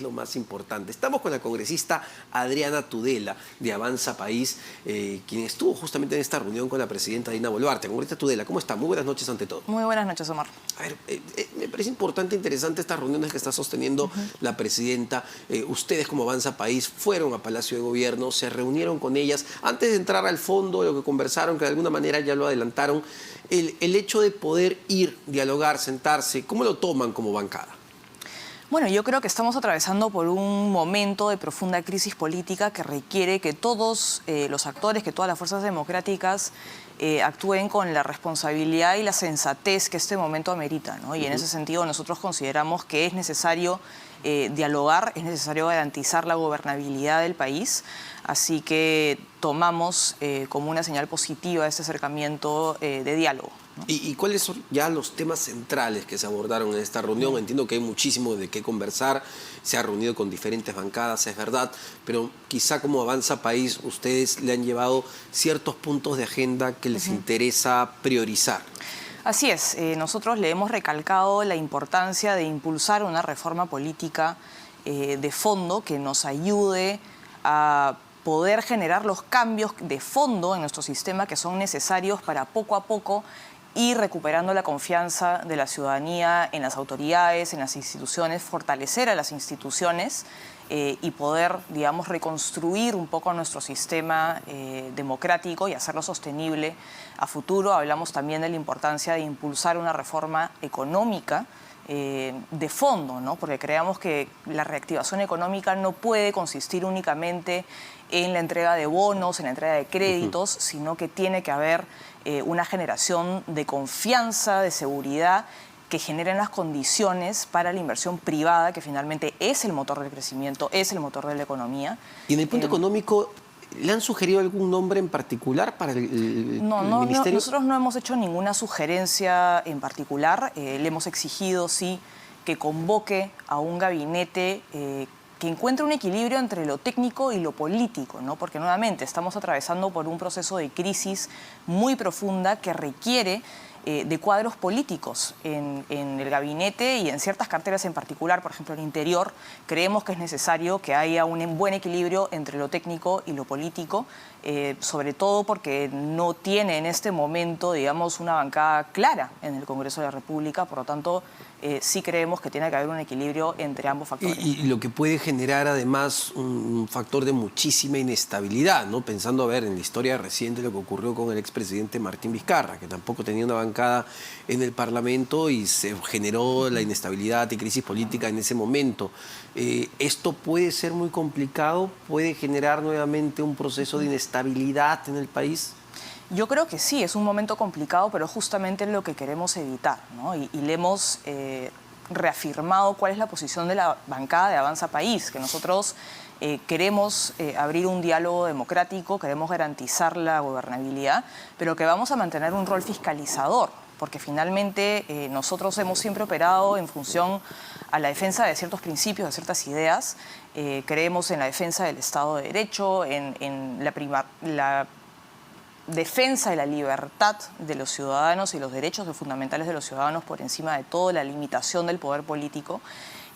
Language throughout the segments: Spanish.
Lo más importante. Estamos con la congresista Adriana Tudela, de Avanza País, quien estuvo justamente en esta reunión con la presidenta Dina Boluarte. Congresista Tudela, ¿cómo está? Muy buenas noches ante todo. Muy buenas noches, Omar. A ver, me parece importante, interesante estas reuniones que está sosteniendo la presidenta. Ustedes como Avanza País fueron a Palacio de Gobierno, se reunieron con ellas. Antes de entrar al fondo de lo que conversaron, que de alguna manera ya lo adelantaron, el hecho de poder ir, dialogar, sentarse, ¿cómo lo toman como bancada? Bueno, yo creo que estamos atravesando por un momento de profunda crisis política que requiere que todos los actores, que todas las fuerzas democráticas actúen con la responsabilidad y la sensatez que este momento amerita, ¿no? Y en ese sentido nosotros consideramos que es necesario dialogar, es necesario garantizar la gobernabilidad del país, así que tomamos como una señal positiva este acercamiento de diálogo. ¿Y cuáles son ya los temas centrales que se abordaron en esta reunión? Entiendo que hay muchísimo de qué conversar, se ha reunido con diferentes bancadas, es verdad, pero quizá como Avanza País ustedes le han llevado ciertos puntos de agenda que les interesa priorizar. Así es, nosotros le hemos recalcado la importancia de impulsar una reforma política de fondo que nos ayude a poder generar los cambios de fondo en nuestro sistema que son necesarios para poco a poco ir recuperando la confianza de la ciudadanía en las autoridades, en las instituciones, fortalecer a las instituciones y poder, digamos, reconstruir un poco nuestro sistema democrático y hacerlo sostenible a futuro. Hablamos también de la importancia de impulsar una reforma económica de fondo, ¿no? Porque creemos que la reactivación económica no puede consistir únicamente en la entrega de bonos, en la entrega de créditos, sino que tiene que haber una generación de confianza, de seguridad, que generen las condiciones para la inversión privada, que finalmente es el motor del crecimiento, es el motor de la economía. Y en el punto económico, ¿le han sugerido algún nombre en particular para el ministerio? Nosotros no hemos hecho ninguna sugerencia en particular. Le hemos exigido, sí, que convoque a un gabinete que encuentre un equilibrio entre lo técnico y lo político, ¿no? Porque nuevamente estamos atravesando por un proceso de crisis muy profunda que requiere de cuadros políticos en el gabinete y en ciertas carteras en particular, por ejemplo, en el interior. Creemos que es necesario que haya un buen equilibrio entre lo técnico y lo político, sobre todo porque no tiene en este momento, digamos, una bancada clara en el Congreso de la República. Por lo tanto, sí creemos que tiene que haber un equilibrio entre ambos factores. Y lo que puede generar además un factor de muchísima inestabilidad, ¿no? Pensando, a ver, en la historia reciente lo que ocurrió con el expresidente Martín Vizcarra, que tampoco tenía una bancada en el Parlamento y se generó la inestabilidad y crisis política en ese momento. Esto puede ser muy complicado, puede generar nuevamente un proceso de inestabilidad en el país. Yo creo que sí, es un momento complicado, pero justamente es lo que queremos evitar, ¿no? Y le hemos reafirmado cuál es la posición de la bancada de Avanza País, que nosotros queremos abrir un diálogo democrático, queremos garantizar la gobernabilidad, pero que vamos a mantener un rol fiscalizador, porque finalmente nosotros hemos siempre operado en función a la defensa de ciertos principios, de ciertas ideas. Creemos en la defensa del Estado de Derecho, en la defensa de la libertad de los ciudadanos y los derechos fundamentales de los ciudadanos por encima de todo, la limitación del poder político.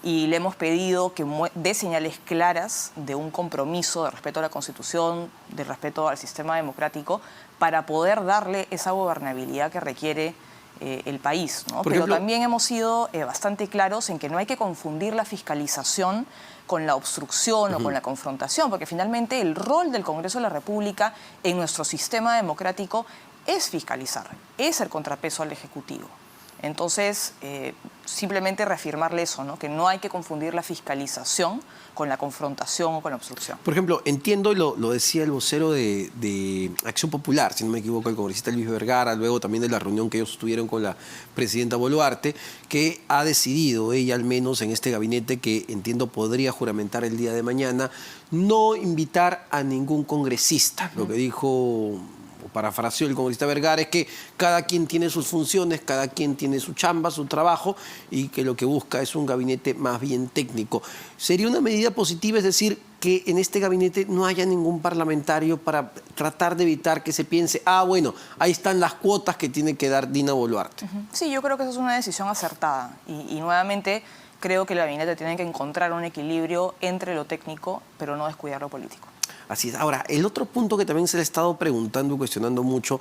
Y le hemos pedido que dé señales claras de un compromiso de respeto a la Constitución, de respeto al sistema democrático, para poder darle esa gobernabilidad que requiere el país, ¿no? Pero también hemos sido bastante claros en que no hay que confundir la fiscalización con la obstrucción o con la confrontación, porque finalmente el rol del Congreso de la República en nuestro sistema democrático es fiscalizar, es el contrapeso al Ejecutivo. Entonces, simplemente reafirmarle eso, ¿no? Que no hay que confundir la fiscalización con la confrontación o con la obstrucción. Por ejemplo, entiendo, y lo decía el vocero de Acción Popular, si no me equivoco, el congresista Luis Vergara, luego también de la reunión que ellos tuvieron con la presidenta Boluarte, que ha decidido, ella al menos en este gabinete, que entiendo podría juramentar el día de mañana, no invitar a ningún congresista. Lo que dijo, parafraseó el congresista Vergara, es que cada quien tiene sus funciones, cada quien tiene su chamba, su trabajo, y que lo que busca es un gabinete más bien técnico. ¿Sería una medida positiva, es decir, que en este gabinete no haya ningún parlamentario para tratar de evitar que se piense, bueno, ahí están las cuotas que tiene que dar Dina Boluarte? Sí, yo creo que esa es una decisión acertada y nuevamente creo que el gabinete tiene que encontrar un equilibrio entre lo técnico, pero no descuidar lo político. Así es. Ahora, el otro punto que también se le ha estado preguntando y cuestionando mucho,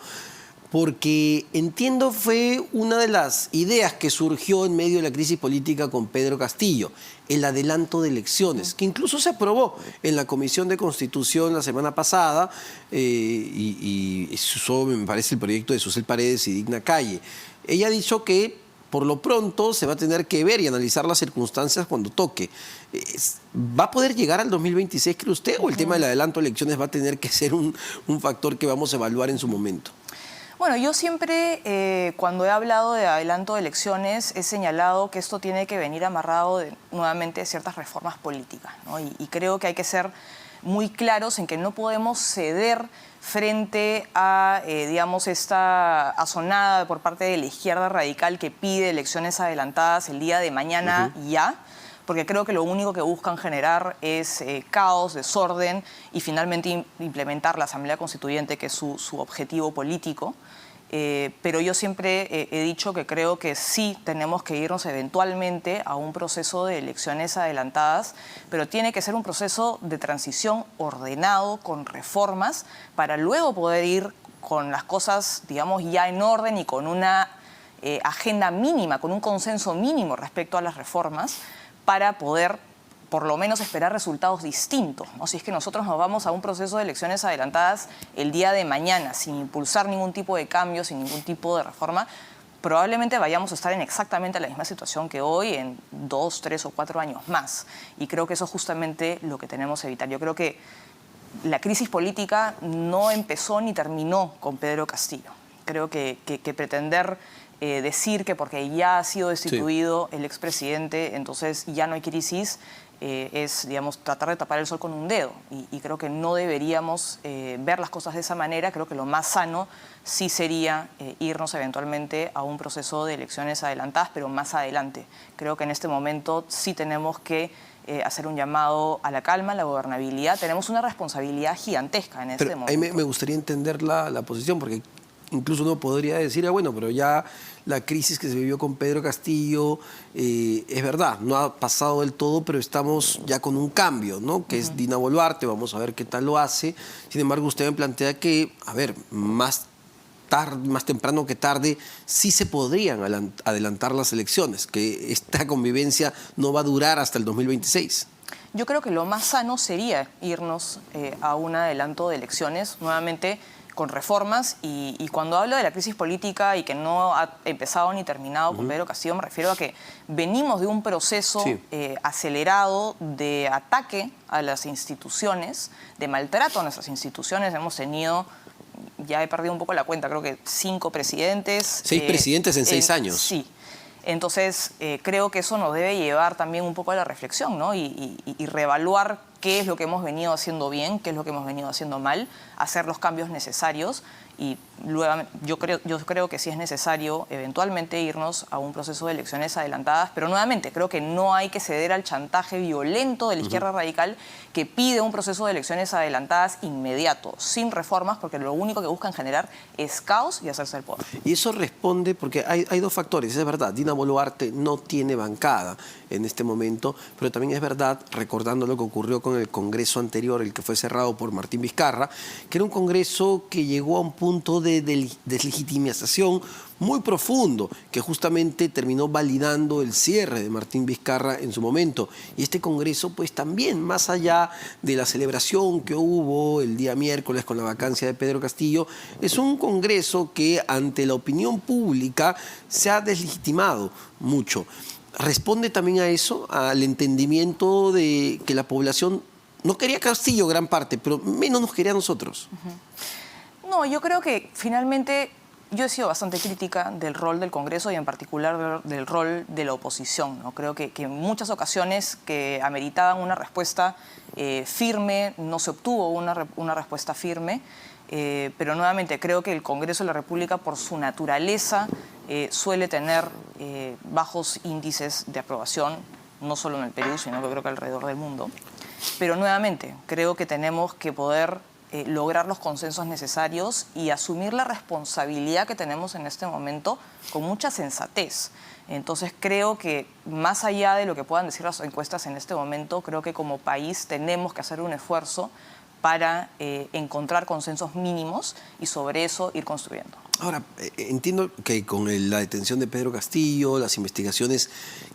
porque entiendo fue una de las ideas que surgió en medio de la crisis política con Pedro Castillo, el adelanto de elecciones, que incluso se aprobó en la Comisión de Constitución la semana pasada, y eso me parece el proyecto de Susel Paredes y Digna Calle. Ella ha dicho que por lo pronto se va a tener que ver y analizar las circunstancias cuando toque. ¿Va a poder llegar al 2026, cree usted, o el tema del adelanto de elecciones va a tener que ser un factor que vamos a evaluar en su momento? Bueno, yo siempre, cuando he hablado de adelanto de elecciones, he señalado que esto tiene que venir amarrado nuevamente de ciertas reformas políticas, ¿no? Y creo que hay que ser muy claros en que no podemos ceder frente a, digamos, esta asonada por parte de la izquierda radical que pide elecciones adelantadas el día de mañana ya, porque creo que lo único que buscan generar es caos, desorden y finalmente implementar la Asamblea Constituyente, que es su objetivo político. Pero yo siempre he dicho que creo que sí tenemos que irnos eventualmente a un proceso de elecciones adelantadas, pero tiene que ser un proceso de transición ordenado, con reformas, para luego poder ir con las cosas, digamos, ya en orden y con una agenda mínima, con un consenso mínimo respecto a las reformas, para poder por lo menos esperar resultados distintos, ¿no? Si es que nosotros nos vamos a un proceso de elecciones adelantadas el día de mañana sin impulsar ningún tipo de cambio, sin ningún tipo de reforma, probablemente vayamos a estar en exactamente la misma situación que hoy en 2, 3 o 4 años más. Y creo que eso es justamente lo que tenemos que evitar. Yo creo que la crisis política no empezó ni terminó con Pedro Castillo. Creo que pretender decir que porque ya ha sido destituido el expresidente, entonces ya no hay crisis, es, digamos, tratar de tapar el sol con un dedo. Y creo que no deberíamos ver las cosas de esa manera. Creo que lo más sano sí sería irnos eventualmente a un proceso de elecciones adelantadas, pero más adelante. Creo que en este momento sí tenemos que hacer un llamado a la calma, a la gobernabilidad. Tenemos una responsabilidad gigantesca en este momento. A mí me gustaría entender la posición, porque incluso uno podría decir, bueno, pero ya la crisis que se vivió con Pedro Castillo, es verdad, no ha pasado del todo, pero estamos ya con un cambio, ¿no? Que es Dina Boluarte, vamos a ver qué tal lo hace. Sin embargo, usted me plantea que, a ver, más temprano que tarde, sí se podrían adelantar las elecciones, que esta convivencia no va a durar hasta el 2026. Yo creo que lo más sano sería irnos a un adelanto de elecciones, nuevamente con reformas, y cuando hablo de la crisis política y que no ha empezado ni terminado con Pedro Castillo, me refiero a que venimos de un proceso acelerado de ataque a las instituciones, de maltrato a nuestras instituciones. Hemos tenido, ya he perdido un poco la cuenta, creo que 5 presidentes. 6 presidentes en 6 años. Sí. Entonces, creo que eso nos debe llevar también un poco a la reflexión, ¿no? Y reevaluar qué es lo que hemos venido haciendo bien, qué es lo que hemos venido haciendo mal, hacer los cambios necesarios. Y luego yo creo que sí es necesario eventualmente irnos a un proceso de elecciones adelantadas, pero nuevamente creo que no hay que ceder al chantaje violento de la izquierda radical que pide un proceso de elecciones adelantadas inmediato, sin reformas, porque lo único que buscan generar es caos y hacerse el poder. Y eso responde, porque hay dos factores, es verdad, Dina Boluarte no tiene bancada en este momento, pero también es verdad, recordando lo que ocurrió con el Congreso anterior, el que fue cerrado por Martín Vizcarra, que era un Congreso que llegó a un punto de deslegitimización muy profundo, que justamente terminó validando el cierre de Martín Vizcarra en su momento. Y este Congreso, pues también, más allá de la celebración que hubo el día miércoles con la vacancia de Pedro Castillo, es un Congreso que ante la opinión pública se ha deslegitimado mucho. Responde también a eso, al entendimiento de que la población no quería Castillo gran parte, pero menos nos quería a nosotros. No, yo creo que finalmente yo he sido bastante crítica del rol del Congreso y en particular del rol de la oposición, ¿no? Creo que en muchas ocasiones que ameritaban una respuesta firme, no se obtuvo una respuesta firme, pero nuevamente creo que el Congreso de la República, por su naturaleza, suele tener bajos índices de aprobación, no solo en el Perú, sino que creo que alrededor del mundo. Pero nuevamente creo que tenemos que poder lograr los consensos necesarios y asumir la responsabilidad que tenemos en este momento con mucha sensatez. Entonces creo que más allá de lo que puedan decir las encuestas en este momento, creo que como país tenemos que hacer un esfuerzo para encontrar consensos mínimos y sobre eso ir construyendo. Ahora, entiendo que con la detención de Pedro Castillo, las investigaciones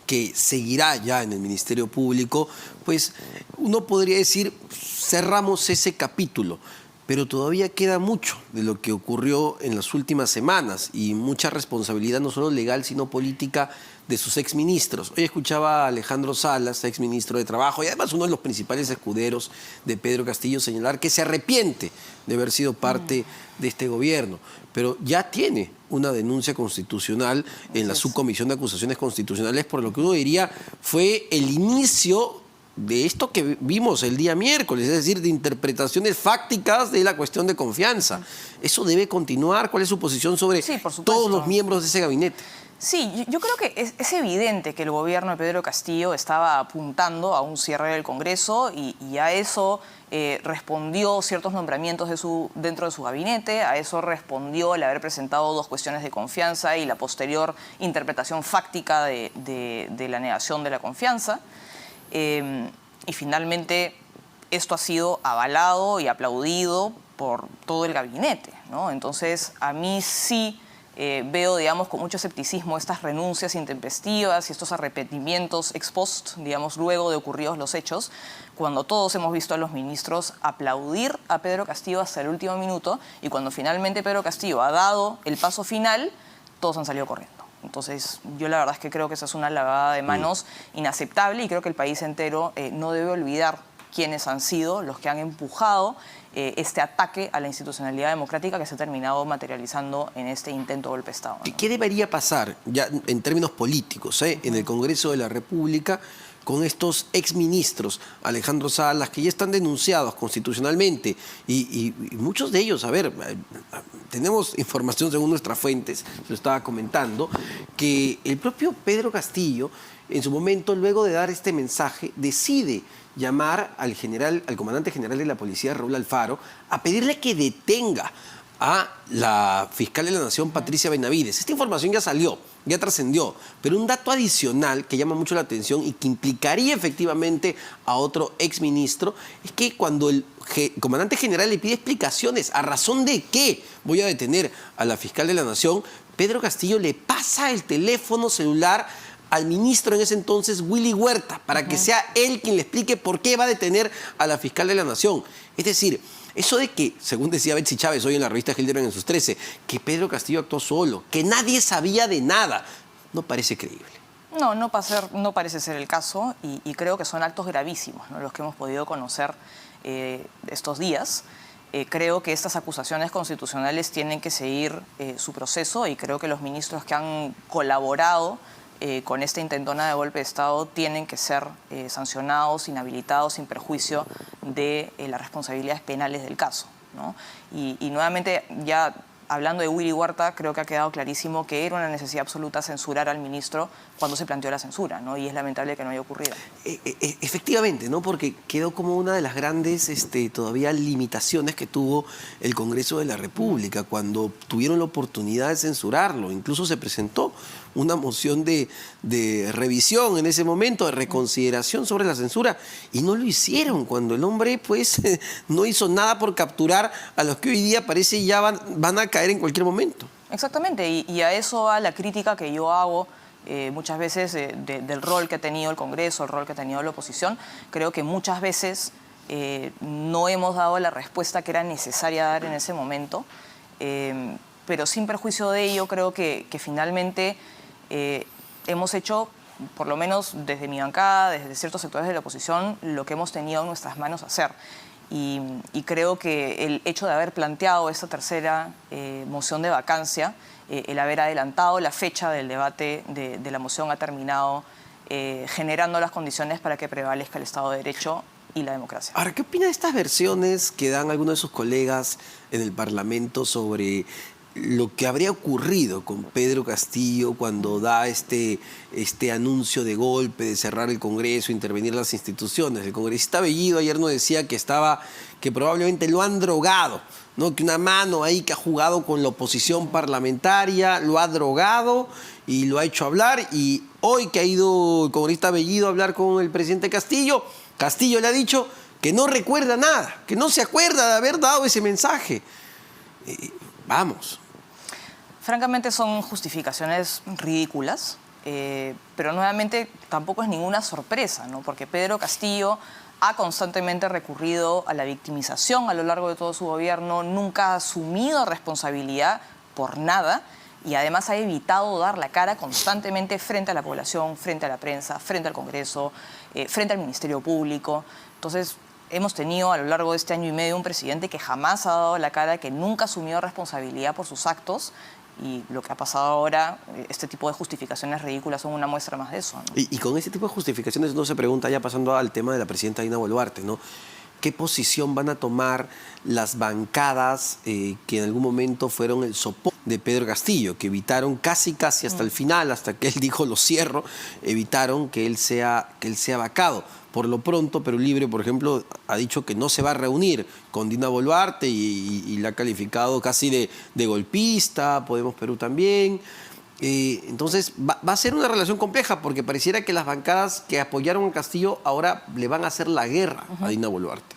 que seguirá ya en el Ministerio Público, pues uno podría decir, cerramos ese capítulo, pero todavía queda mucho de lo que ocurrió en las últimas semanas y mucha responsabilidad no solo legal, sino política de sus exministros. Hoy escuchaba a Alejandro Salas, exministro de Trabajo, y además uno de los principales escuderos de Pedro Castillo, señalar que se arrepiente de haber sido parte de este gobierno, pero ya tiene una denuncia constitucional en la subcomisión de acusaciones constitucionales, por lo que uno diría fue el inicio de esto que vimos el día miércoles, es decir, de interpretaciones fácticas de la cuestión de confianza. ¿Eso debe continuar? ¿Cuál es su posición sobre todos los miembros de ese gabinete? Sí, yo creo que es evidente que el gobierno de Pedro Castillo estaba apuntando a un cierre del Congreso y a eso respondió ciertos nombramientos dentro de su gabinete, a eso respondió el haber presentado 2 cuestiones de confianza y la posterior interpretación fáctica de la negación de la confianza. Y finalmente esto ha sido avalado y aplaudido por todo el gabinete, ¿no? Entonces a mí sí veo, digamos, con mucho escepticismo estas renuncias intempestivas y estos arrepentimientos ex post, digamos, luego de ocurridos los hechos, cuando todos hemos visto a los ministros aplaudir a Pedro Castillo hasta el último minuto y cuando finalmente Pedro Castillo ha dado el paso final, todos han salido corriendo. Entonces, yo la verdad es que creo que esa es una lavada de manos inaceptable y creo que el país entero no debe olvidar quiénes han sido los que han empujado este ataque a la institucionalidad democrática que se ha terminado materializando en este intento de golpe de Estado, ¿no? ¿Qué debería pasar, ya en términos políticos, en el Congreso de la República con estos exministros, Alejandro Salas, que ya están denunciados constitucionalmente? Y muchos de ellos, a ver, tenemos información según nuestras fuentes, lo estaba comentando, que el propio Pedro Castillo, en su momento, luego de dar este mensaje, decide llamar al comandante general de la policía, Raúl Alfaro, a pedirle que detenga a la fiscal de la Nación, Patricia Benavides. Esta información ya salió, ya trascendió, pero un dato adicional que llama mucho la atención y que implicaría efectivamente a otro exministro es que cuando el comandante general le pide explicaciones a razón de qué voy a detener a la fiscal de la Nación, Pedro Castillo le pasa el teléfono celular al ministro en ese entonces, Willy Huerta, para que sea él quien le explique por qué va a detener a la fiscal de la Nación. Es decir, eso de que, según decía Betsy Chávez hoy en la revista Hildebrand en sus 13, que Pedro Castillo actuó solo, que nadie sabía de nada, no parece creíble. No parece ser el caso y creo que son actos gravísimos, ¿no?, los que hemos podido conocer estos días. Creo que estas acusaciones constitucionales tienen que seguir su proceso y creo que los ministros que han colaborado con esta intentona de golpe de Estado tienen que ser sancionados, inhabilitados, sin perjuicio de las responsabilidades penales del caso, ¿no? Y nuevamente, ya hablando de Willy Huerta, creo que ha quedado clarísimo que era una necesidad absoluta censurar al ministro cuando se planteó la censura, ¿no? Y es lamentable que no haya ocurrido. Efectivamente, ¿no? Porque quedó como una de las grandes todavía limitaciones que tuvo el Congreso de la República cuando tuvieron la oportunidad de censurarlo. Incluso se presentó una moción de revisión en ese momento, de reconsideración sobre la censura, y no lo hicieron cuando el hombre pues no hizo nada por capturar a los que hoy día parece ya van a caer en cualquier momento. Exactamente, y a eso va la crítica que yo hago muchas veces del rol que ha tenido el Congreso, el rol que ha tenido la oposición. Creo que muchas veces no hemos dado la respuesta que era necesaria dar en ese momento, pero sin perjuicio de ello creo que finalmente hemos hecho, por lo menos desde mi bancada, desde ciertos sectores de la oposición, lo que hemos tenido en nuestras manos hacer. Y creo que el hecho de haber planteado esta tercera moción de vacancia, el haber adelantado la fecha del debate de la moción, ha terminado generando las condiciones para que prevalezca el Estado de Derecho y la democracia. Ahora, ¿qué opina de estas versiones que dan algunos de sus colegas en el Parlamento sobre lo que habría ocurrido con Pedro Castillo cuando da este anuncio de golpe, de cerrar el Congreso, intervenir las instituciones. El congresista Bellido ayer nos decía que probablemente lo han drogado, ¿no? Que una mano ahí que ha jugado con la oposición parlamentaria lo ha drogado y lo ha hecho hablar. Y hoy que ha ido el congresista Bellido a hablar con el presidente Castillo, Castillo le ha dicho que no recuerda nada, que no se acuerda de haber dado ese mensaje. Vamos. Francamente son justificaciones ridículas, pero nuevamente tampoco es ninguna sorpresa, ¿no? Porque Pedro Castillo ha constantemente recurrido a la victimización a lo largo de todo su gobierno, nunca ha asumido responsabilidad por nada y además ha evitado dar la cara constantemente frente a la población, frente a la prensa, frente al Congreso, frente al Ministerio Público. Entonces, hemos tenido a lo largo de este año y medio un presidente que jamás ha dado la cara, que nunca ha asumido responsabilidad por sus actos. Y lo que ha pasado ahora, este tipo de justificaciones ridículas son una muestra más de eso, ¿no? Y con este tipo de justificaciones uno se pregunta, ya pasando al tema de la presidenta Dina Boluarte, ¿no? ¿Qué posición van a tomar las bancadas que en algún momento fueron el soporte de Pedro Castillo, que evitaron casi hasta el final, hasta que él dijo lo cierro, evitaron que él sea vacado? Por lo pronto, Perú Libre, por ejemplo, ha dicho que no se va a reunir con Dina Boluarte y la ha calificado casi de golpista, Podemos Perú también. Entonces va a ser una relación compleja porque pareciera que las bancadas que apoyaron a Castillo ahora le van a hacer la guerra a Dina Boluarte.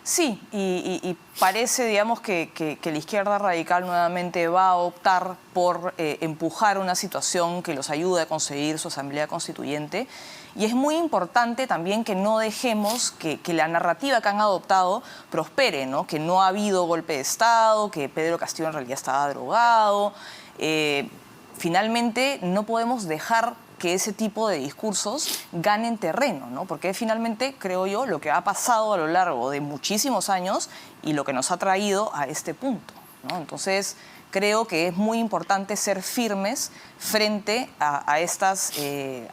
Sí, y parece, digamos, que la izquierda radical nuevamente va a optar por empujar una situación que los ayude a conseguir su asamblea constituyente. Y es muy importante también que no dejemos que la narrativa que han adoptado prospere, ¿no? Que no ha habido golpe de Estado, que Pedro Castillo en realidad estaba drogado. Finalmente, no podemos dejar que ese tipo de discursos ganen terreno, ¿no? Porque finalmente, creo yo, lo que ha pasado a lo largo de muchísimos años y lo que nos ha traído a este punto, ¿no? Entonces, creo que es muy importante ser firmes frente a estas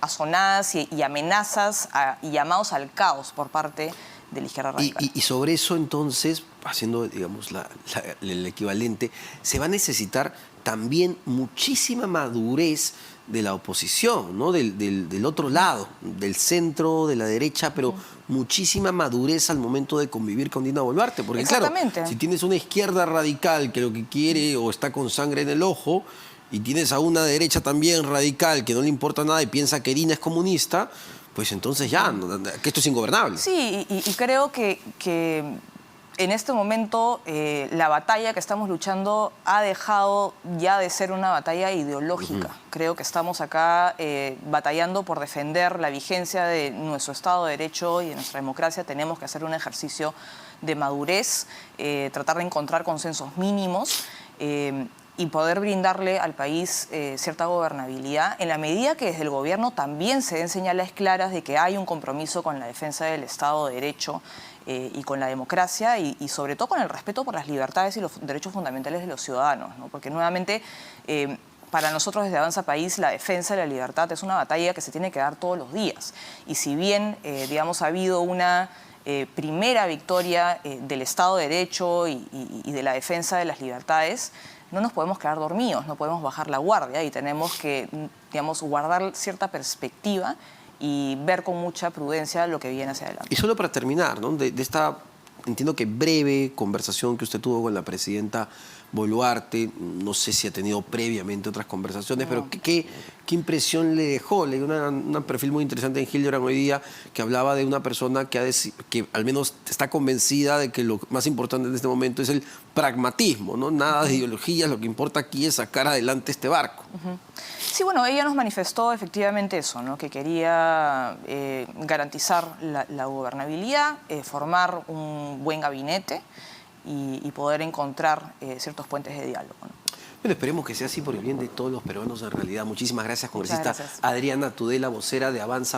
azonadas y amenazas y llamados al caos por parte de la izquierda radical. Y sobre eso, entonces, haciendo, digamos, el equivalente, se va a necesitar también muchísima madurez de la oposición, ¿no? Del otro lado, del centro, de la derecha, pero muchísima madurez al momento de convivir con Dina Boluarte. Porque claro, si tienes una izquierda radical que lo que quiere o está con sangre en el ojo, y tienes a una derecha también radical que no le importa nada y piensa que Dina es comunista, pues entonces ya, que esto es ingobernable. Sí, y creo que en este momento la batalla que estamos luchando ha dejado ya de ser una batalla ideológica. Creo que estamos acá batallando por defender la vigencia de nuestro Estado de Derecho y de nuestra democracia. Tenemos que hacer un ejercicio de madurez, tratar de encontrar consensos mínimos y poder brindarle al país cierta gobernabilidad en la medida que desde el gobierno también se den señales claras de que hay un compromiso con la defensa del Estado de Derecho y con la democracia y sobre todo con el respeto por las libertades y los derechos fundamentales de los ciudadanos, ¿no? Porque nuevamente para nosotros desde Avanza País la defensa de la libertad es una batalla que se tiene que dar todos los días. Y si bien, digamos, ha habido una primera victoria del Estado de Derecho y de la defensa de las libertades, no nos podemos quedar dormidos, no podemos bajar la guardia y tenemos que, digamos, guardar cierta perspectiva y ver con mucha prudencia lo que viene hacia adelante. Y solo para terminar, ¿no? de esta, entiendo que breve conversación que usted tuvo con la presidenta Boluarte, no sé si ha tenido previamente otras conversaciones, pero ¿qué impresión le dejó? Leí un perfil muy interesante en Hildebrand hoy día que hablaba de una persona que al menos está convencida de que lo más importante en este momento es el pragmatismo, ¿no? Nada de ideologías, lo que importa aquí es sacar adelante este barco. Sí, bueno, ella nos manifestó efectivamente eso, ¿no? Que quería garantizar la gobernabilidad, formar un buen gabinete y poder encontrar ciertos puentes de diálogo, ¿no? Bueno, esperemos que sea así por el bien de todos los peruanos en realidad. Muchísimas gracias, congresista gracias. Adriana Tudela, vocera de Avanza